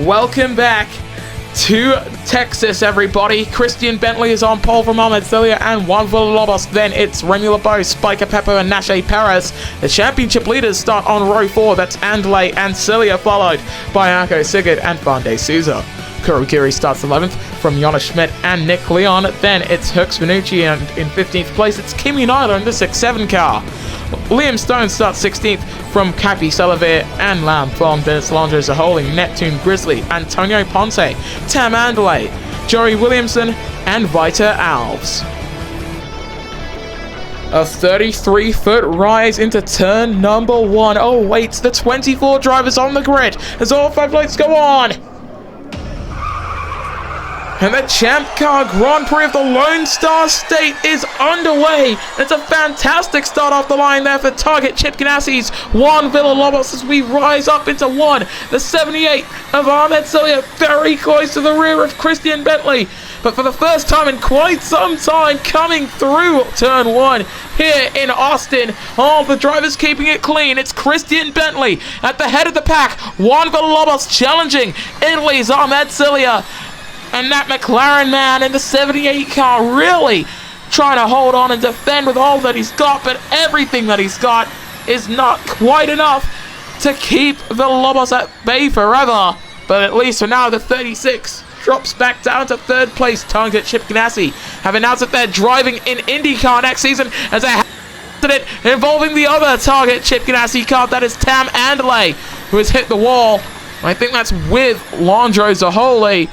Welcome back to Texas, everybody. Christian Bentley is on pole from Ahmed Celia and Juan Villalobos. Then it's Remy LeBeau, Spiker Pepper, and Nashe Perez. The championship leaders start on row 4. That's Andale and Celia, followed by Ako Sigurd and Van de Souza. Kurogiri starts 11th from Jonas Schmidt and Nick Leon. Then it's Hux Venucci, and in 15th place it's Kimi Naila in the 6-7 car. Liam Stone starts 16th from Capi Salavir and Lam from Dennis Landres holding Neptune Grizzly, Antonio Ponce, Tam Andale, Joey Williamson, and Vita Alves. A 33-foot rise into turn number 1. Oh wait, the 24 drivers on the grid as all 5 lights go on. And the ChampCar Grand Prix of the Lone Star State is underway. It's a fantastic start off the line there for Target Chip Ganassi's Juan Villalobos as we rise up into 1. The 78 of Ahmed Celia very close to the rear of Christian Bentley. But for the first time in quite some time, coming through turn 1 here in Austin, all the drivers keeping it clean. It's Christian Bentley at the head of the pack. Juan Villalobos challenging Italy's Ahmed Celia. And that McLaren man in the 78 car really trying to hold on and defend with all that he's got, but everything that he's got is not quite enough to keep Villalobos at bay forever. But at least for now, the 36 drops back down to 3rd place. Target Chip Ganassi have announced that they're driving in IndyCar next season as a accident involving the other Target Chip Ganassi car, that is Tam Andale, who has hit the wall. I think that's with Landro Zaholi.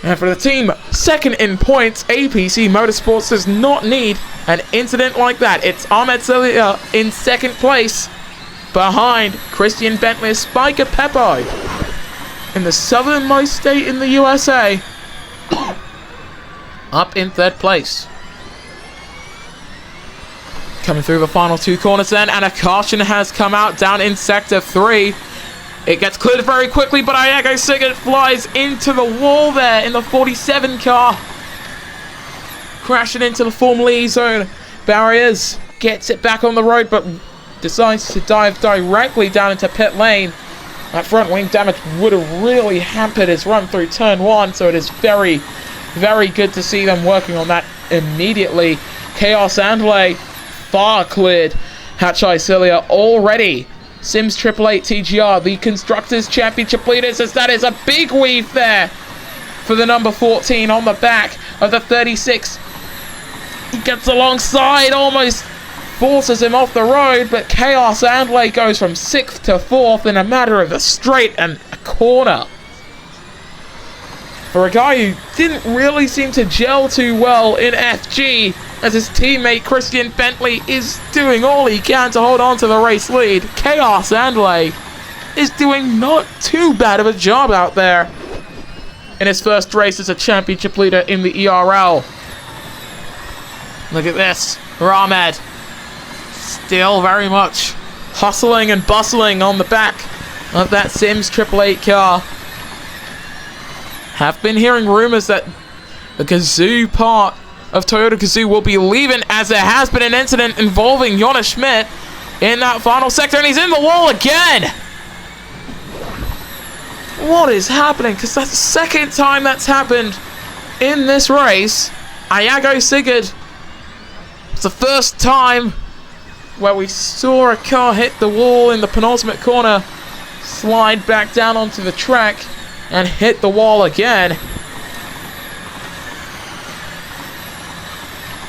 And for the team, second in points, APC Motorsports does not need an incident like that. It's Ahmed Celia in 2nd place, behind Christian Bentley, Spiker Peppo in the southernmost state in the USA, up in 3rd place. Coming through the final 2 corners then, and a caution has come out down in Sector 3. It gets cleared very quickly, but Iago Sigurd flies into the wall there in the 47 car. Crashing into the Formula E zone barriers. Gets it back on the road, but decides to dive directly down into pit lane. That front wing damage would have really hampered his run through turn 1, so it is very, very good to see them working on that immediately. Chaos Andale far cleared Hachai Celia already. Sims 888 TGR, the Constructors' Championship leaders, as that is a big weave there for the number 14 on the back of the 36. He gets alongside, almost forces him off the road, but Chaos Andale goes from 6th to 4th in a matter of a straight and a corner. For a guy who didn't really seem to gel too well in FG, as his teammate Christian Bentley is doing all he can to hold on to the race lead, Chaos Andale is doing not too bad of a job out there in his first race as a championship leader in the ERL. Look at this, Ahmed still very much hustling and bustling on the back of that Sims 888 car. Have been hearing rumors that the Gazoo part of Toyota Gazoo will be leaving, as there has been an incident involving Jonas Schmidt in that final sector, and he's in the wall again. What is happening? Because that's the 2nd time that's happened in this race. Iago Sigurd, it's the first time where we saw a car hit the wall in the penultimate corner, slide back down onto the track, and hit the wall again.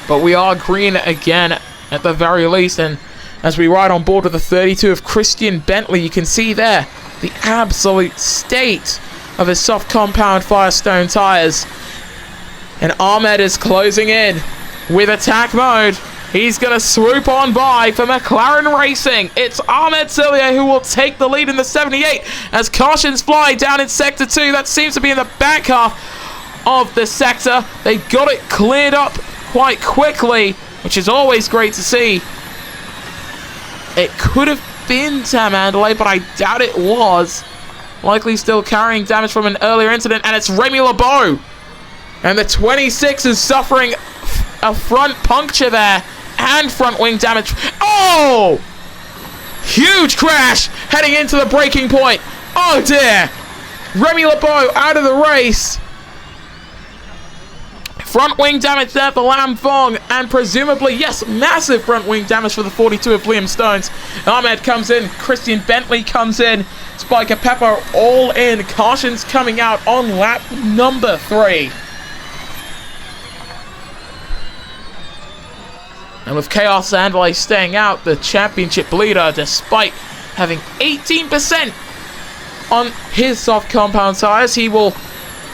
But we are green again at the very least, and as we ride on board with the 32 of Christian Bentley, you can see there the absolute state of his soft compound Firestone tires. And Ahmed is closing in with attack mode. He's going to swoop on by for McLaren Racing. It's Ahmed Celia who will take the lead in the 78 as cautions fly down in Sector 2. That seems to be in the back half of the sector. They got it cleared up quite quickly, which is always great to see. It could have been Tam Andale, but I doubt it was. Likely still carrying damage from an earlier incident, and it's Remy LeBeau. And the 26 is suffering a front puncture there and front wing damage. Oh! Huge crash heading into the braking point. Oh dear. Remy LeBeau out of the race. Front wing damage there for Lam Fong, and presumably, yes, massive front wing damage for the 42 of Liam Stones. Ahmed comes in, Christian Bentley comes in, Spiker Pepper all in. Cautions coming out on lap number 3. And with Chaos Andalay staying out, the championship leader, despite having 18% on his soft compound tires, he will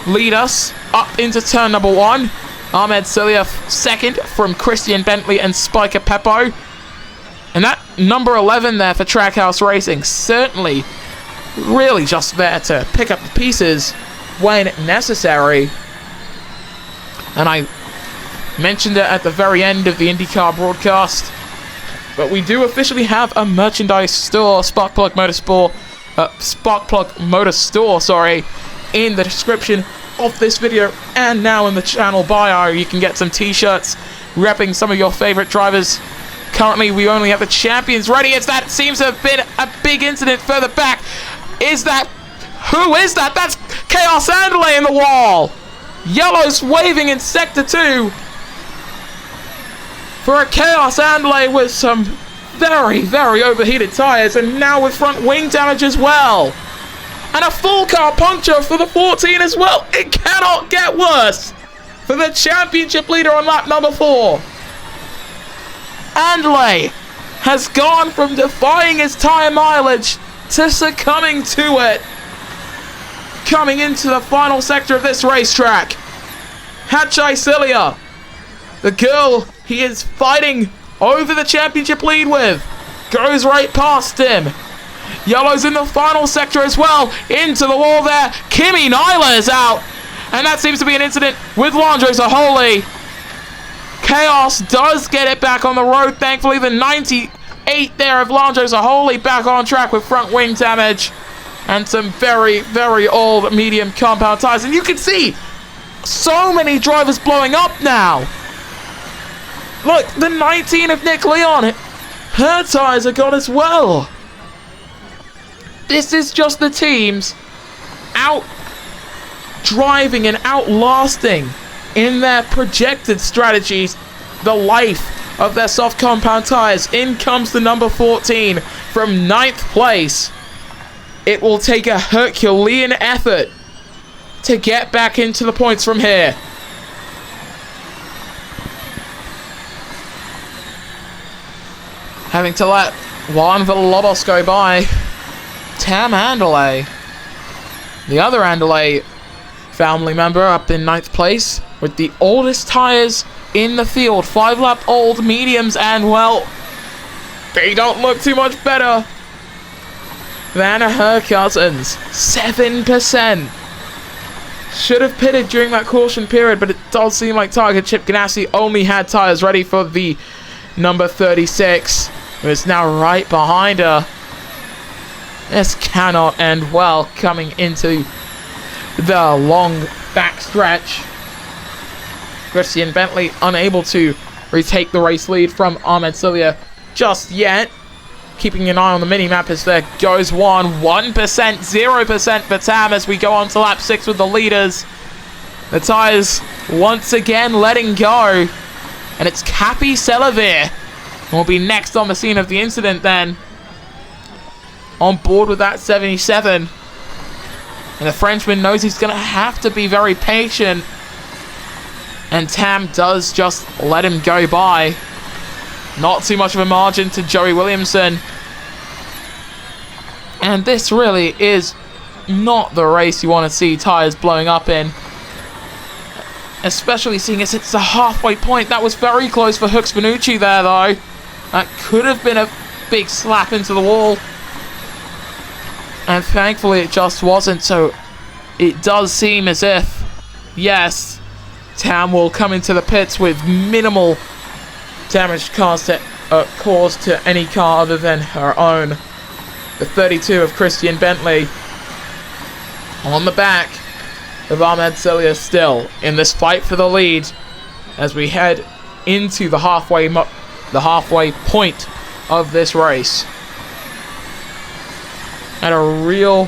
lead us up into turn number 1. Ahmed Celia second from Christian Bentley and Spiker Peppo. And that number 11 there for Trackhouse Racing, certainly really just there to pick up the pieces when necessary. And I mentioned it at the very end of the IndyCar broadcast, but we do officially have a merchandise store, Sparkplug Motor Store, sorry, in the description of this video, and now in the channel bio you can get some t-shirts repping some of your favorite drivers. Currently we only have the champions ready, as that seems to have been a big incident further back. Is that, who is that? That's Chaos Andalay in the wall. Yellow's waving in sector 2 for a Chaos Andalay with some very, very overheated tires, and now with front wing damage as well. And a full car puncture for the 14 as well. It cannot get worse for the championship leader on lap number 4. Andalay has gone from defying his tire mileage to succumbing to it. Coming into the final sector of this racetrack, Hachai Celia, the girl he is fighting over the championship lead with, goes right past him. Yellow's in the final sector as well. Into the wall there. Kimi Nyla is out. And that seems to be an incident with Landro Zaholi. Chaos does get it back on the road. Thankfully, the 98 there of Landro Zaholi back on track with front wing damage. And some very, very old medium compound tires. And you can see so many drivers blowing up now. Look, the 19 of Nick Leon. Her tires are gone as well. This is just the teams out driving and outlasting in their projected strategies the life of their soft compound tires. In comes the number 14 from 9th place. It will take a Herculean effort to get back into the points from here. Having to let Juan Villalobos go by. Tam Andalay, the other Andalay family member, up in 9th place with the oldest tires in the field. 5-lap old mediums, and well, they don't look too much better than her cousins. 7%. Should have pitted during that caution period, but it does seem like Tiger Chip Ganassi only had tires ready for the number 36, who is now right behind her. This cannot end well coming into the long back stretch. Christian Bentley unable to retake the race lead from Ahmed Celia just yet. Keeping an eye on the mini-map as there goes one. 1%, 0% for Tam as we go on to lap 6 with the leaders. The tires once again letting go. And it's Cappy Selavir who will be next on the scene of the incident then. On board with that 77. And the Frenchman knows he's going to have to be very patient. And Tam does just let him go by. Not too much of a margin to Joey Williamson. And this really is not the race you want to see tires blowing up in. Especially seeing as it's the halfway point. That was very close for Hooks Vanucci there though. That could have been a big slap into the wall. And thankfully it just wasn't, so it does seem as if, yes, Tam will come into the pits with minimal damage caused to any car other than her own. The 32 of Christian Bentley on the back of Ahmed Celia still in this fight for the lead as we head into the halfway point of this race. And a real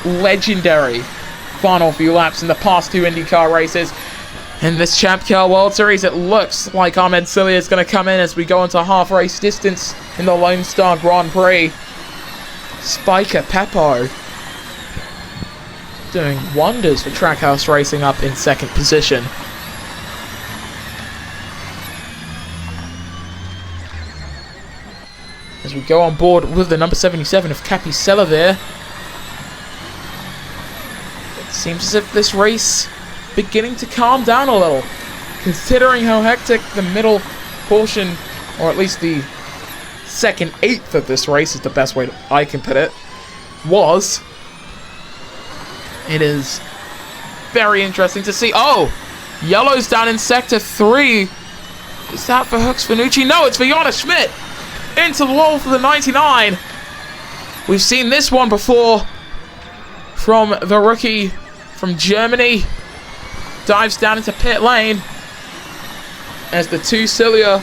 legendary final few laps in the past 2 IndyCar races. In this ChampCar World Series, it looks like Ahmed Cilia is going to come in as we go into half race distance in the Lone Star Grand Prix. Spiker Peppo doing wonders for Trackhouse Racing up in 2nd position. As we go on board with the number 77 of Capi Selavir. It seems as if this race beginning to calm down a little, considering how hectic the middle portion, or at least the second eighth of this race is the best way I can put it, was. It is very interesting to see. Oh, yellow's down in sector 3. Is that for Hooks Fanucci? No, it's for Jonas Schmidt. Into the wall for the 99. We've seen this one before from the rookie from Germany. Dives down into pit lane as the 2 Cilia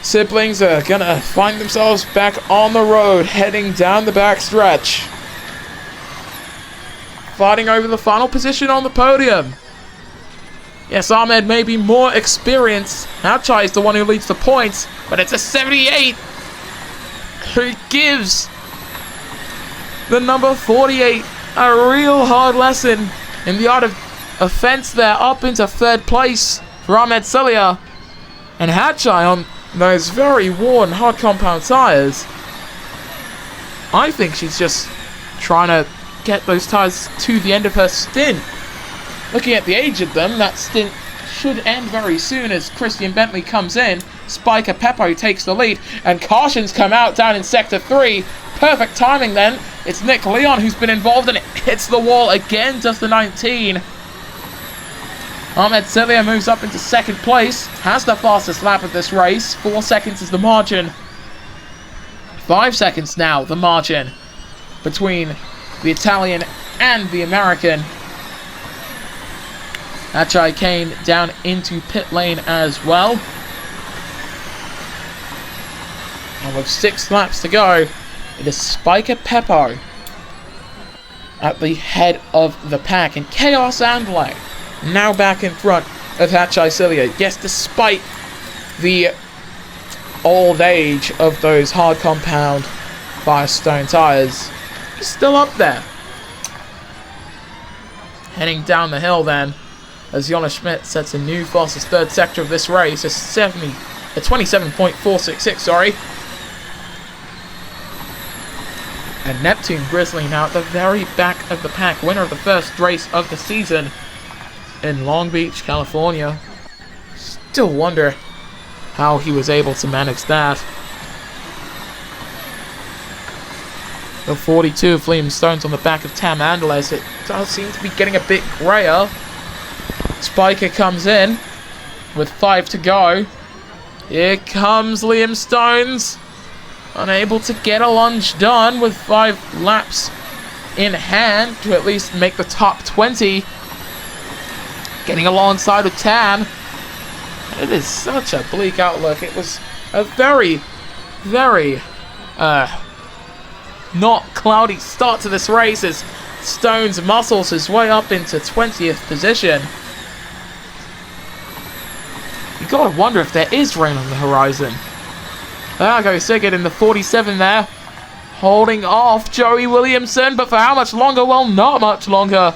siblings are gonna find themselves back on the road, heading down the back stretch, fighting over the final position on the podium. Yes, Ahmed may be more experienced. Hachai is the one who leads the points, but it's a 78 who gives the number 48 a real hard lesson in the art of offense there, up into 3rd place for Ahmed Cilia. And Hachai on those very worn hard compound tires. I think she's just trying to get those tires to the end of her stint. Looking at the age of them, that stint should end very soon as Christian Bentley comes in. Spiker Peppo takes the lead, and cautions come out down in sector 3. Perfect timing then. It's Nick Leon who's been involved, and it hits the wall again, does the 19. Ahmed Cilia moves up into 2nd place, has the fastest lap of this race. 4 seconds is the margin. 5 seconds now, the margin between the Italian and the American. Hachai came down into pit lane as well. And with 6 laps to go, it is Spiker Peppo at the head of the pack. And Chaos Andley now back in front of Hachai Cilia. Yes, despite the old age of those hard compound Firestone tires, he's still up there. Heading down the hill then, as Jonas Schmidt sets a new fastest 3rd sector of this race, a 27.466, sorry. And Neptune Grizzly now at the very back of the pack, winner of the first race of the season in Long Beach, California. Still wonder how he was able to manage that. The 42 of Liam Stones on the back of Tam Andeles. It does seem to be getting a bit grayer. Spiker comes in with 5 to go. Here comes Liam Stones. Unable to get a lunge done with 5 laps in hand to at least make the top 20. Getting alongside with Tam. It is such a bleak outlook. It was a very, very not cloudy start to this race as Stones muscles his way up into 20th position. You gotta wonder if there is rain on the horizon. There goes Sigurd in the 47 there, holding off Joey Williamson, but for how much longer? Well, not much longer,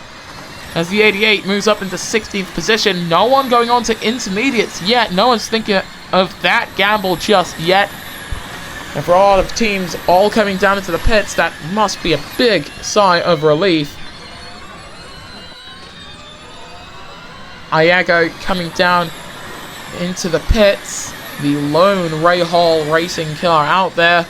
as the 88 moves up into 16th position. No one going on to intermediates yet. No one's thinking of that gamble just yet. And for a lot of teams all coming down into the pits, that must be a big sigh of relief. Iago coming down into the pits. The lone Ray Hall racing car out there.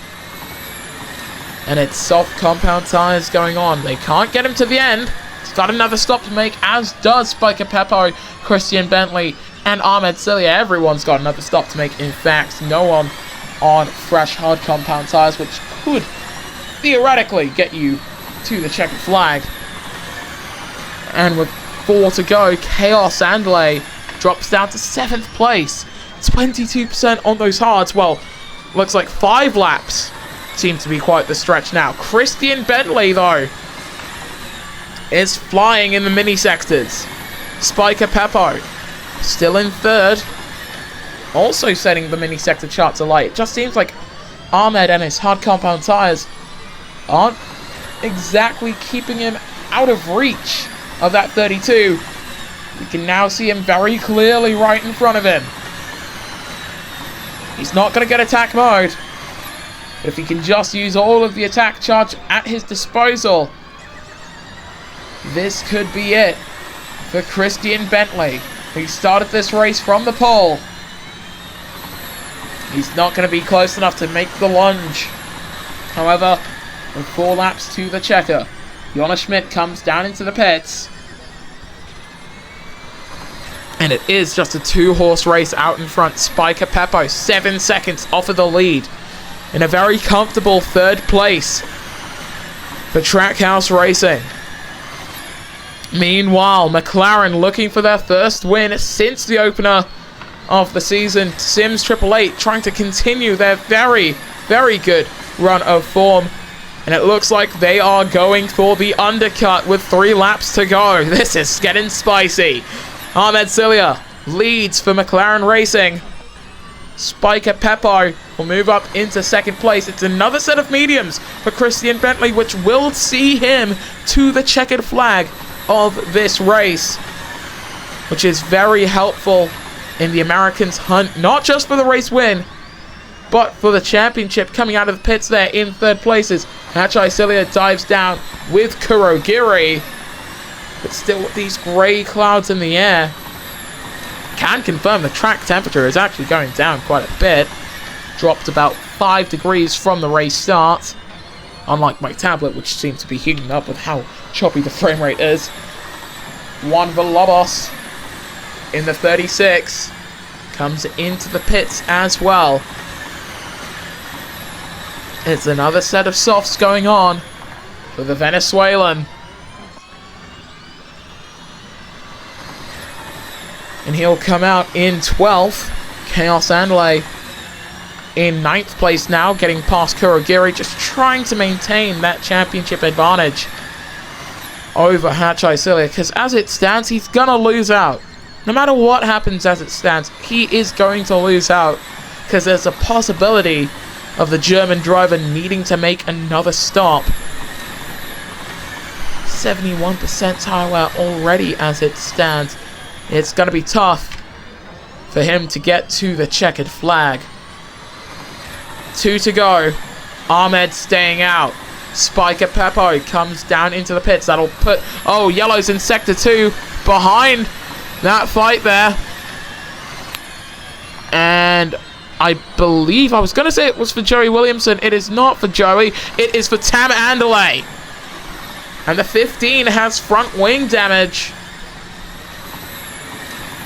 And it's soft compound tires going on. They can't get him to the end. He's got another stop to make, as does Spiker Peppo, Christian Bentley, and Ahmed Cilia. Everyone's got another stop to make. In fact, no one on fresh hard compound tires, which could theoretically get you to the checkered flag. And with 4 to go, Chaos Andley drops down to 7th place. 22% on those hards. Well, looks like 5 laps seem to be quite the stretch now. Christian Bentley, though, is flying in the mini sectors. Spiker Peppo still in third, also setting the mini sector charts alight. It just seems like Ahmed and his hard compound tires aren't exactly keeping him out of reach of that 32. We can now see him very clearly right in front of him. He's not going to get attack mode, but if he can just use all of the attack charge at his disposal, this could be it for Christian Bentley, who started this race from the pole. He's not going to be close enough to make the lunge. However, with 4 laps to the checker, Jonas Schmidt comes down into the pits. And it is just a 2-horse race out in front. Spiker Peppo 7 seconds off of the lead in a very comfortable 3rd place for Trackhouse Racing. Meanwhile, McLaren looking for their first win since the opener of the season. Sims 888 trying to continue their very, very good run of form. And it looks like they are going for the undercut with 3 laps to go. This is getting spicy. Ahmed Cilia leads for McLaren Racing. Spiker Peppo will move up into 2nd place. It's another set of mediums for Christian Bentley, which will see him to the checkered flag of this race, which is very helpful in the Americans' hunt, not just for the race win, but for the championship. Coming out of the pits there in 3rd places, Hachai Cilia dives down with Kurogiri, but still with these grey clouds in the air. Can confirm the track temperature is actually going down quite a bit. Dropped about 5 degrees from the race start, unlike my tablet, which seems to be heating up with how choppy the frame rate is. Juan Villalobos in the 36 comes into the pits as well. It's another set of softs going on for the Venezuelan. And he'll come out in 12th. Chaos Andale in 9th place now, getting past Kurogiri, just trying to maintain that championship advantage over Hachai Cilia, because as it stands, he's going to lose out. No matter what happens as it stands, he is going to lose out, because there's a possibility of the German driver needing to make another stop. 71% tire wear already as it stands. It's going to be tough for him to get to the checkered flag. 2 to go. Ahmed staying out. Spiker Peppo comes down into the pits. That'll put... Oh, yellow's in Sector 2 behind that fight there. And I believe... I was going to say it was for Joey Williamson. It is not for Joey. It is for Tam Andale. And the 15 has front wing damage.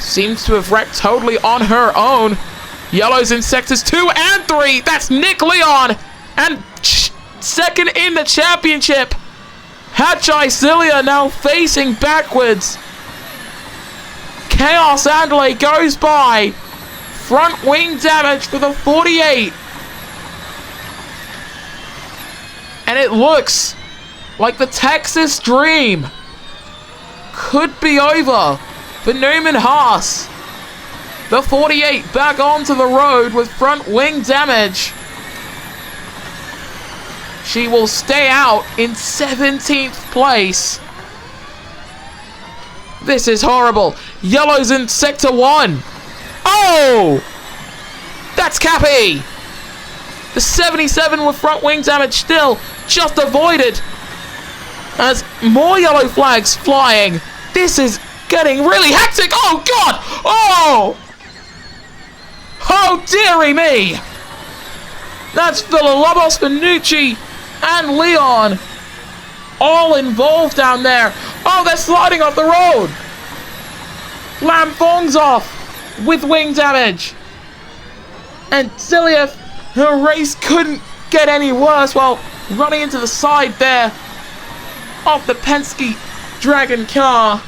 Seems to have wrecked totally on her own. Yellow's in sectors 2 and 3. That's Nick Leon. And second in the championship. Hachai Cilia now facing backwards. Chaos Andale goes by. Front wing damage for the 48. And it looks like the Texas dream could be over for Newman Haas. The 48 back onto the road with front wing damage. She will stay out in 17th place. This is horrible. Yellow's in Sector 1. Oh! That's Cappy! The 77 with front wing damage still just avoided. As more yellow flags flying. This is getting really hectic. Oh, God! Oh! Oh, dearie me! That's Villalobos, Finucci, and Leon all involved down there. Oh, they're sliding off the road. Lam Fong's off with wing damage. And Cilia, her race couldn't get any worse while running into the side there of the Penske Dragon car.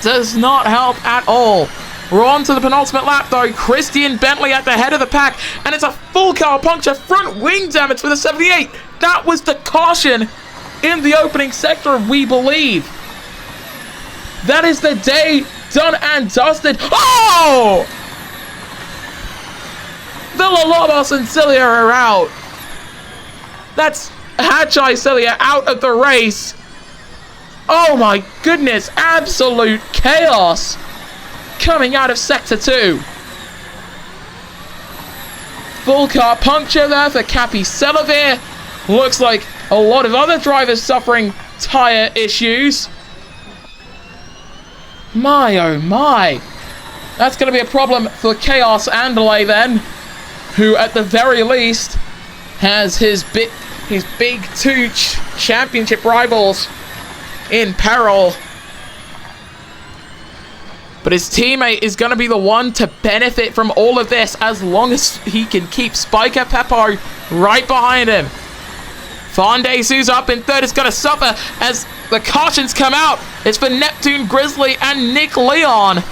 Does not help at all. We're on to the penultimate lap though. Christian Bentley at the head of the pack, and it's a full car puncture, front wing damage for the 78. That was the caution in the opening sector, we believe. That is the day done and dusted. Oh! Villalobos and Cilia are out. That's Hachai Cilia out of the race. Oh my goodness, absolute chaos coming out of Sector 2. Full car puncture there for Capi Selavir. Looks like a lot of other drivers suffering tyre issues. My oh my. That's going to be a problem for Chaos Andalay then, who at the very least has his big two championship rivals in peril. But his teammate is going to be the one to benefit from all of this as long as he can keep Spiker Peppo right behind him. Fonde Sousa up in third is going to suffer as the cautions come out. It's for Neptune Grizzly and Nick Leon.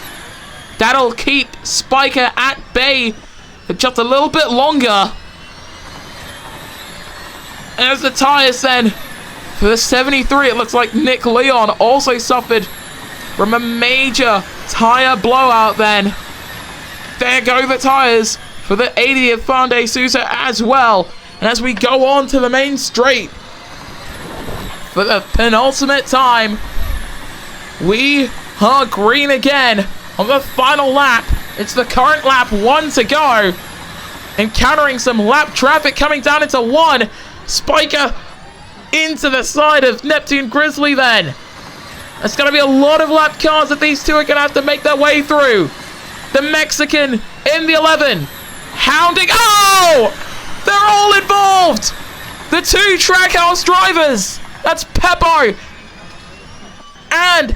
That'll keep Spiker at bay for just a little bit longer. And as the tyres then, for the 73, it looks like Nick Leon also suffered from a major tyre blowout then. There go the tyres for the 80 of Fonde Sousa as well. And as we go on to the main straight, for the penultimate time, we are green again on the final lap. It's the current lap 1 to go. Encountering some lap traffic coming down into 1. Spiker into the side of Neptune Grizzly then. There's going to be a lot of lap cars that these two are going to have to make their way through. The Mexican in the 11. Hounding. Oh! They're all involved! The two Trackhouse drivers! That's Peppo and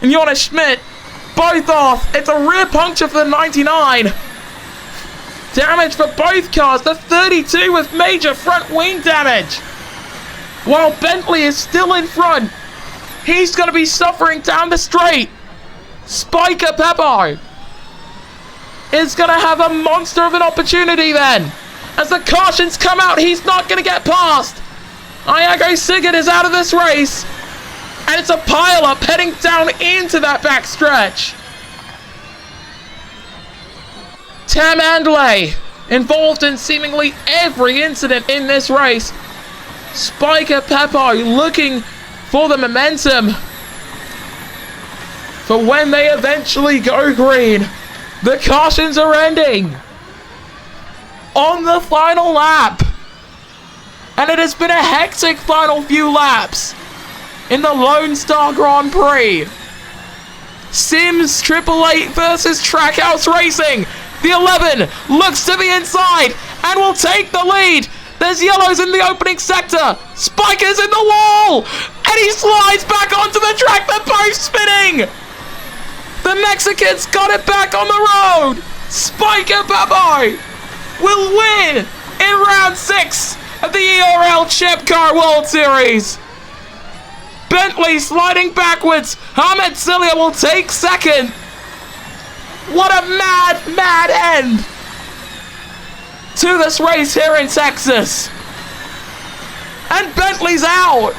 Jonas Schmidt. Both off. It's a rear puncture for the 99. Damage for both cars. The 32 with major front wing damage. While Bentley is still in front. He's going to be suffering down the straight. Spiker Peppo is going to have a monster of an opportunity then. As the cautions come out, he's not going to get past. Iago Sigurd is out of this race. And it's a pile-up heading down into that back stretch. Tam Andalay involved in seemingly every incident in this race. Spiker Peppo looking for the momentum for when they eventually go green. The cautions are ending on the final lap. And it has been a hectic final few laps in the Lone Star Grand Prix. Sims 888 versus Trackhouse Racing. The 11 looks to the inside and will take the lead. There's yellows in the opening sector. Spiker's in the wall. And he slides back onto the track. They're both spinning. The Mexicans got it back on the road. Spiker Peppo will win in round 6 of the ERL ChampCar World Series. Bentley sliding backwards. Ahmed Cilia will take second. What a mad end to this race here in Texas. And Bentley's out.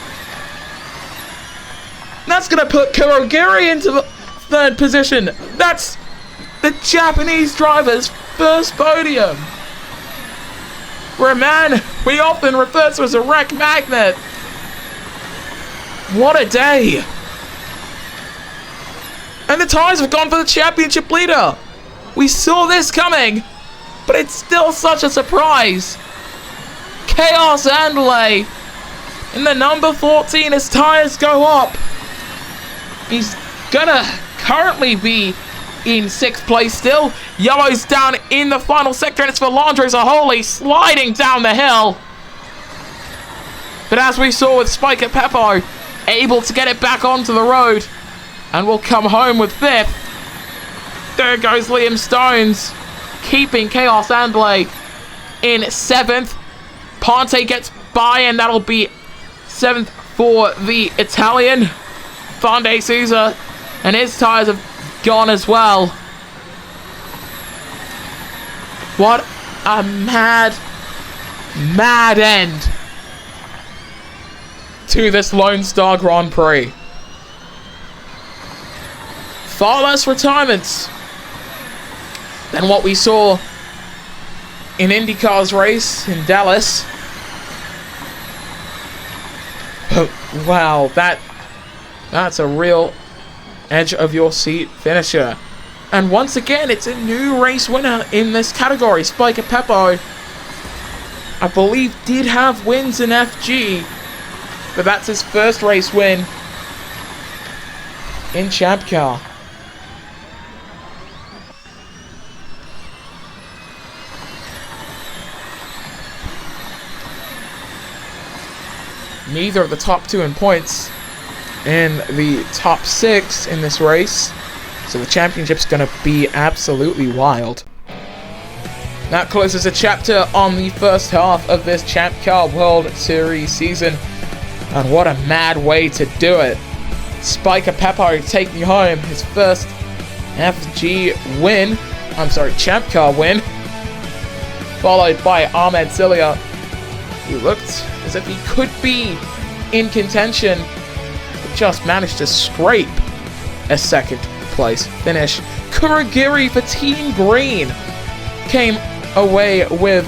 That's going to put Kurogiri into the third position. That's the Japanese driver's first podium. For a man we often refer to as a wreck magnet. What a day. And the tyres have gone for the championship leader. We saw this coming, but it's still such a surprise. Chaos Andalay in the number 14 as tyres go up. He's gonna currently be in 6th place still. Yellow's down in the final sector, and it's for Landro Zaholi sliding down the hill. But as we saw with Spiker Peppo, able to get it back onto the road, and will come home with 5th. There goes Liam Stones, keeping Chaos Andalay in 7th. Ponte gets by, and that'll be 7th for the Italian. Fonde Sousa and his tyres have gone as well. What a mad end to this Lone Star Grand Prix. Far less retirements than what we saw in IndyCar's race in Dallas. But wow, that's a real edge of your seat finisher. And once again, it's a new race winner in this category. Spiker Peppo, I believe, did have wins in FG, but that's his first race win in ChampCar. Neither of the top two in points in the top 6 in this race, so the championship's going to be absolutely wild. That closes a chapter on the first half of this ChampCar World Series season, and what a mad way to do it. Spiker Peppo taking home his first ChampCar win, followed by Ahmed Cilia, who looked as if he could be in contention, but just managed to scrape a second place finish. Kuragiri for Team Green came away with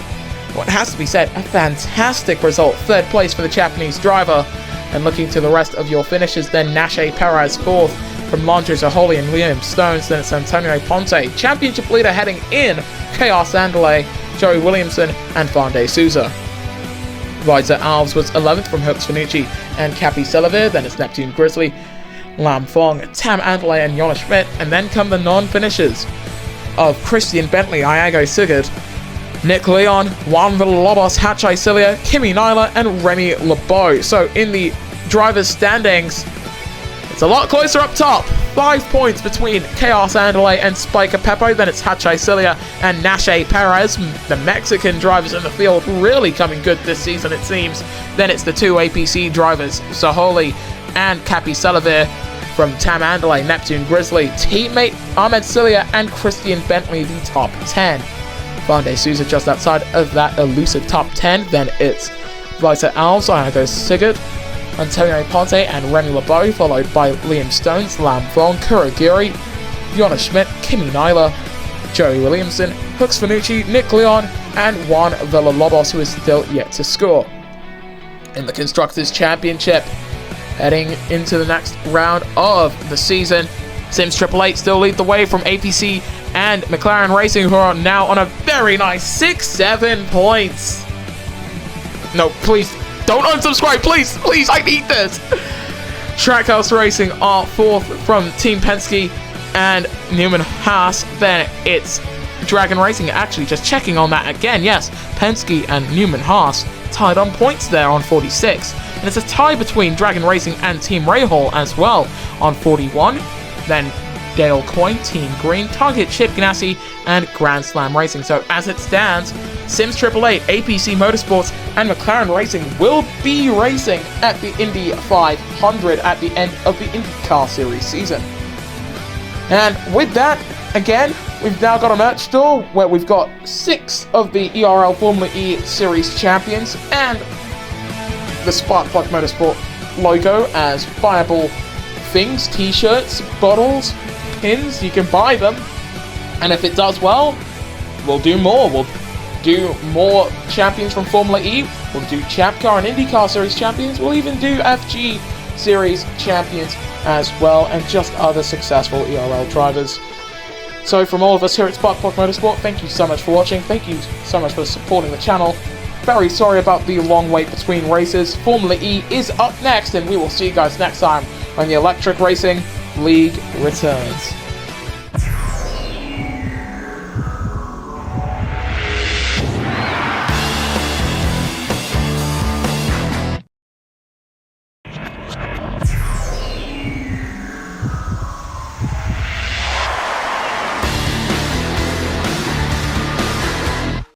what has to be said, a fantastic result. Third place for the Japanese driver. And looking to the rest of your finishes, then Nashe Perez fourth from Landry Zaholi and Liam Stones. Then it's Antonio Ponte. Championship leader heading in, Chaos Andale, Joey Williamson, and Vande Souza. Riser Alves was 11th from Hooks Fanucci and Cappy Selavir. Then it's Neptune Grizzly, Lam Fong, Tam Andale, and Jonas Schmidt. And then come the non-finishers of Christian Bentley, Iago Sigurd, Nick Leon, Juan Villalobos, Hachai Cilia, Kimi Nyla, and Remy LeBeau. So in the drivers' standings, it's a lot closer up top. 5 points between Chaos Andale and Spiker Peppo. Then it's Hachai Cilia and Nashe Perez. The Mexican drivers in the field really coming good this season, it seems. Then it's the two APC drivers, Zaholi and Cappy Selavir from Tam Andale, Neptune Grizzly. Teammate Ahmed Cilia and Christian Bentley, the top 10. Vande Souza just outside of that elusive top 10. Then it's Vita Alves, Iago Sigurd, Antonio Ponte, and Remy LeBeau, followed by Liam Stones, Lam Fong, Kuragiri, Jonas Schmidt, Kimi Nyla, Joey Williamson, Hooks Fanucci, Nick Leon, and Juan Villalobos, who is still yet to score. In the Constructors' Championship, heading into the next round of the season, Sims 888 still lead the way from APC and McLaren Racing, who are now on a very nice 6-7 points. No, please, don't unsubscribe, please, I need this. Trackhouse Racing are 4th from Team Penske and Newman Haas. Then it's Dragon Racing, actually just checking on that again, yes, Penske and Newman Haas tied on points there on 46. And it's a tie between Dragon Racing and Team Rahal as well on 41. Then Dale Coyne, Team Green, Target Chip Ganassi, and Grand Slam Racing. So as it stands, Sims 888, APC Motorsports, and McLaren Racing will be racing at the Indy 500 at the end of the IndyCar Series season. And with that, again, we've now got a merch store where we've got 6 of the ERL Formula E Series champions and the Sparkplug Motorsport logo as fireable things, t-shirts, bottles, pins. You can buy them, and if it does well, we'll do more. We'll do more champions from Formula E. We'll do ChampCar and IndyCar Series champions. We'll even do FG Series champions as well, and just other successful ERL drivers. So from all of us here at Sparkplug Motorsport, thank you so much for watching. Thank you so much for supporting the channel. Very sorry about the long wait between races. Formula E is up next, and we will see you guys next time when the Electric Racing League returns.